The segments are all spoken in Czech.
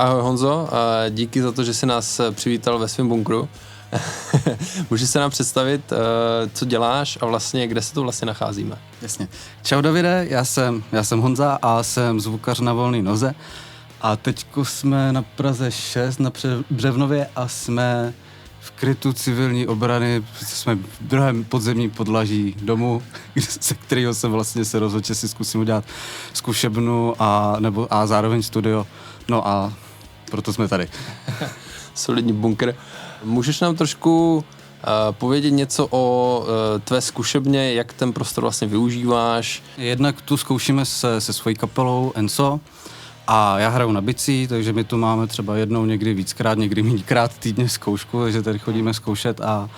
ahoj Honzo, díky za to, že jsi nás přivítal ve svém bunkru. Můžeš se nám představit, co děláš a vlastně, kde se to vlastně nacházíme? Jasně. Čau Davide, já jsem Honza a jsem zvukař na volné noze. A teďko jsme na Praze 6 na Břevnově a jsme v krytu civilní obrany, jsme v druhém podzemním podlaží domu, se kterého jsem vlastně se rozhodl, že si zkusím udělat zkušebnu a zároveň studio. No a proto jsme tady. Solidní bunkr. Můžeš nám trošku povědět něco o tvé zkušebně, jak ten prostor vlastně využíváš? Jednak tu zkoušíme se svojí kapelou Enso a já hraju na bicí, takže my tu máme třeba jednou, někdy víckrát, někdy méněkrát týdně zkoušku, takže tady chodíme zkoušet a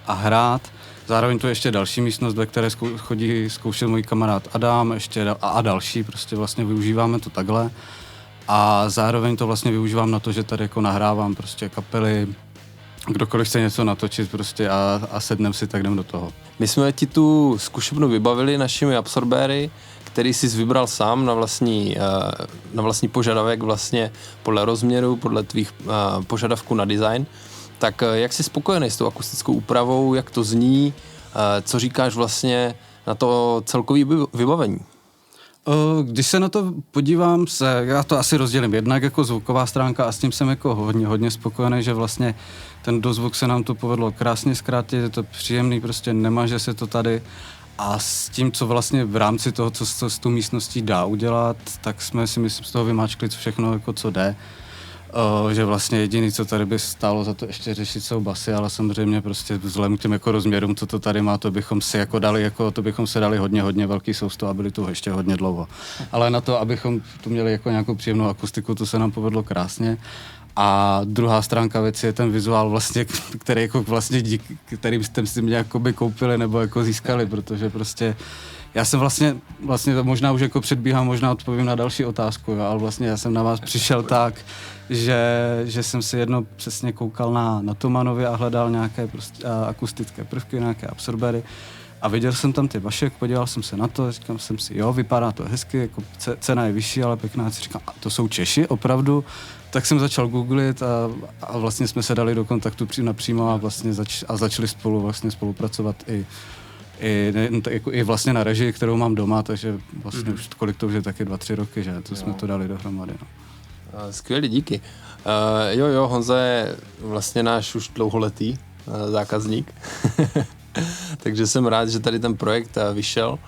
hrát. Zároveň tu je ještě další místnost, ve které chodí zkoušet můj kamarád Adam a další, prostě vlastně využíváme to takhle. A zároveň to vlastně využívám na to, že tady jako nahrávám prostě kapely, kdokoliv chce něco natočit prostě a sednem si, tak jdem do toho. My jsme ti tu zkušebnu vybavili našimi absorbéry, který jsi vybral sám na vlastní požadavek vlastně podle rozměru, podle tvých požadavků na design. Tak jak jsi spokojený s tou akustickou úpravou, jak to zní, co říkáš vlastně na to celkové vybavení? Když se na to podívám, já to asi rozdělím jednak jako zvuková stránka a s tím jsem jako hodně spokojený, že vlastně ten dozvuk se nám to povedlo krásně zkrátit, je to příjemný, prostě nemaže se to tady a s tím, co vlastně v rámci toho, co s tou místností dá udělat, tak jsme si myslím z toho vymáčkli všechno, jako co jde. Že vlastně jediný, co tady by stálo za to ještě řešit, jsou basy, ale samozřejmě prostě vzhledem k těm jako rozměrům, co to tady má, to bychom si jako dali, to bychom se dali hodně velký sousto a byli tu ještě hodně dlouho. Ale na to, abychom tu měli jako nějakou příjemnou akustiku, to se nám povedlo krásně. A druhá stránka věci je ten vizuál vlastně, který jako vlastně který byste si mě jakoby koupili nebo jako získali, protože prostě já jsem vlastně to možná už jako předbíhám, možná odpovím na další otázku, jo, ale vlastně já jsem na vás přišel tak, že jsem si jednou přesně koukal na Tomanově a hledal nějaké prostě akustické prvky, nějaké absorbery a viděl jsem tam ty vašek, podíval jsem se na to, říkám jsem si, jo, vypadá to hezky, jako cena je vyšší, ale pěkná, si říkám, a to jsou Češi, opravdu? Tak jsem začal googlit a vlastně jsme se dali do kontaktu napřímo a vlastně začali spolupracovat i vlastně na režii, kterou mám doma, takže vlastně už kolik to už je taky 2-3 roky, že to jsme to dali dohromady. No. Skvělý, díky. Jo, Honza je vlastně náš už dlouholetý zákazník, takže jsem rád, že tady ten projekt vyšel.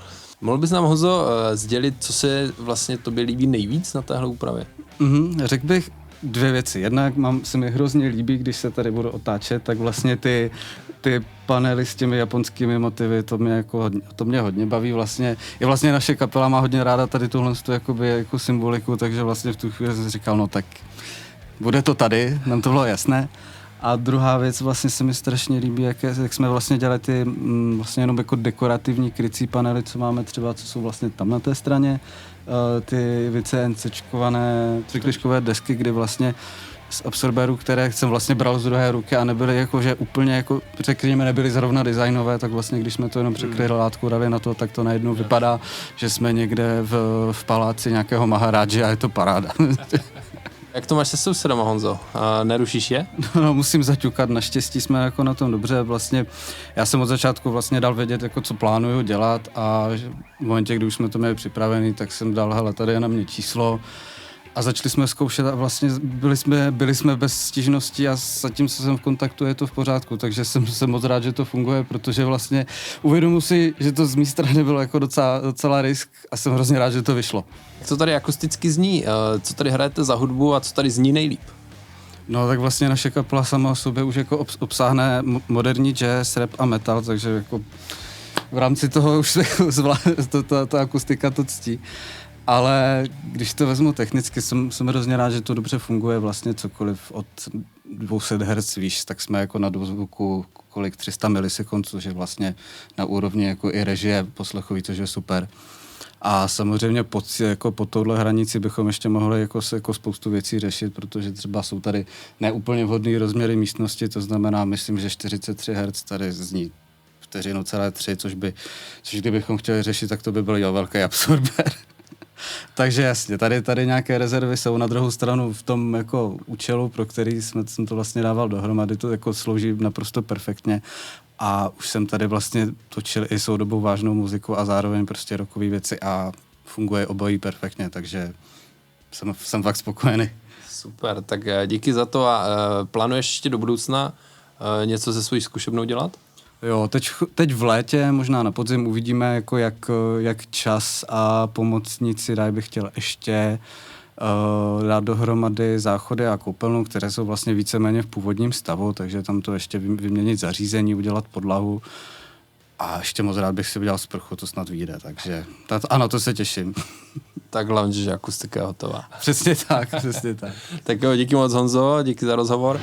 Mohl bys nám, Honzo, sdělit, co se vlastně tobě líbí nejvíc na téhle úpravě? Řekl bych 2 věci. Jednak se mi hrozně líbí, když se tady budu otáčet, tak vlastně ty panely s těmi japonskými motivy, to mě hodně baví vlastně. I vlastně naše kapela má hodně ráda tady tuhle jako symboliku, takže vlastně v tu chvíli jsem si říkal, no tak bude to tady, nám to bylo jasné. A druhá věc vlastně se mi strašně líbí, jak jsme vlastně dělali ty vlastně jenom jako dekorativní krycí panely, co máme třeba, co jsou vlastně tam na té straně, ty VCNCčkované trikliškové desky, kdy vlastně z absorberů, které jsem vlastně bral z druhé ruky a nebyly jakože úplně jako, řekněme, nebyly zrovna designové, tak vlastně když jsme to jenom překryli látku, dali na to, tak to najednou vypadá, že jsme někde v paláci nějakého Maharadži a je to paráda. Jak to máš se sousedama, Honzo? Nerušíš je? No, musím zaťukat, naštěstí jsme jako na tom dobře, vlastně já jsem od začátku vlastně dal vědět, jako co plánuju dělat a v momentě, kdy už jsme to měli připravený, tak jsem dal, hele, tady je na mě číslo a začali jsme zkoušet a vlastně byli jsme bez stížností a zatím, co jsem v kontaktu, je to v pořádku, takže jsem moc rád, že to funguje, protože vlastně uvědomuji si, že to z mé strany bylo jako docela risk a jsem hrozně rád, že to vyšlo. Jak to tady akusticky zní? Co tady hrajete za hudbu a co tady zní nejlíp? No tak vlastně naše kapela sama o sobě už jako obsáhne moderní jazz, rap a metal, takže jako v rámci toho už se ta akustika to ctí. Ale když to vezmu technicky, jsem hrozně rád, že to dobře funguje vlastně cokoliv od 200 Hz výš, tak jsme jako na dozvuku 300 milisekund, což je vlastně na úrovni jako i režie poslechový, což je super. A samozřejmě pod touhle hranici bychom ještě mohli jako spoustu věcí řešit, protože třeba jsou tady neúplně vhodné rozměry místnosti, to znamená, myslím, že 43 Hz tady zní vteřinu celé 3, což kdybychom chtěli řešit, tak to by byl velký absorber. Takže jasně, tady nějaké rezervy jsou. Na druhou stranu v tom jako účelu, pro který jsem to vlastně dával dohromady, to jako slouží naprosto perfektně. A už jsem tady vlastně točil i soudobou vážnou muziku a zároveň prostě rockové věci a funguje obojí perfektně, takže jsem fakt spokojený. Super, tak díky za to a plánuješ ještě do budoucna něco se svojí zkušebnou dělat? Jo, teď v létě, možná na podzim uvidíme, jako jak čas a pomocníci dají bych chtěl ještě dát dohromady záchody a koupelnu, které jsou vlastně víceméně v původním stavu, takže tam to ještě vyměnit zařízení, udělat podlahu a ještě moc rád bych si udělal sprchu, to snad vyjde, takže ano, to se těším. Tak hlavně, že akustika je hotová. Přesně tak, přesně tak. Tak jo, díky moc Honzo, díky za rozhovor.